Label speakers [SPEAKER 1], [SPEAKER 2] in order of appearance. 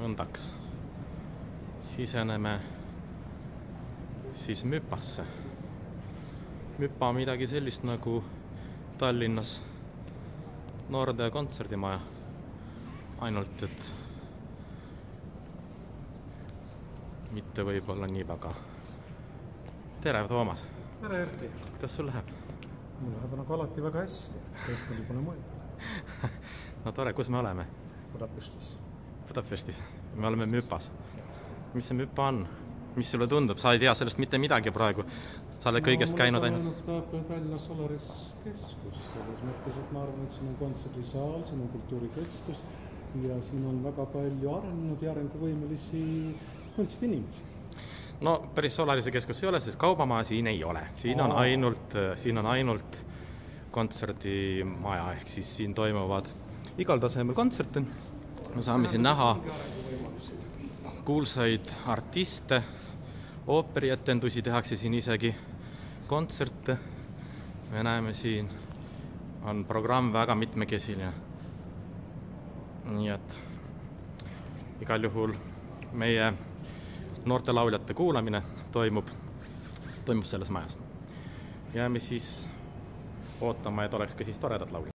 [SPEAKER 1] nõndaks. Siseneme siis Müpasse. Müpa on midagi sellist nagu Tallinnas Nordea kontserdimaja. Ainult, et mitte võib-olla nii väga. Tere, Toomas!
[SPEAKER 2] Tere, Erki!
[SPEAKER 1] Kuidas sul läheb?
[SPEAKER 2] Mul läheb nagu alati väga hästi. Keskmine pole mõelda.
[SPEAKER 1] No tore, kus me oleme?
[SPEAKER 2] Budapestis.
[SPEAKER 1] Me oleme Müpas. Mis see Müpa on? Mis sulle tundub? Sa ei tea sellest mitte midagi praegu. Sa oled kõigest käinud ainult.
[SPEAKER 2] Tallinna Solaris keskus. Selles mõttes, et ma arvan, et siin on kontserdisaal, siin on kultuurikeskus ja siin on väga palju arenenud ja arenguvõimelisi kunstiinimesi.
[SPEAKER 1] No päris Solarise keskus ei ole, sest kaubamaa siin ei ole. Siin on ainult kontserdimaja, ehk siis siin toimuvad igal tasemel kontserte. Me saame siin näha kuulsaid artiste, ooperietendusi tehakse siin isegi, kontserte. Me näeme siin on programm väga mitmekesine. Nii et igal juhul meie noortelauljate kuulamine toimub selles majas. Jääme siis ootama, et oleks ka siis toredad lauljad.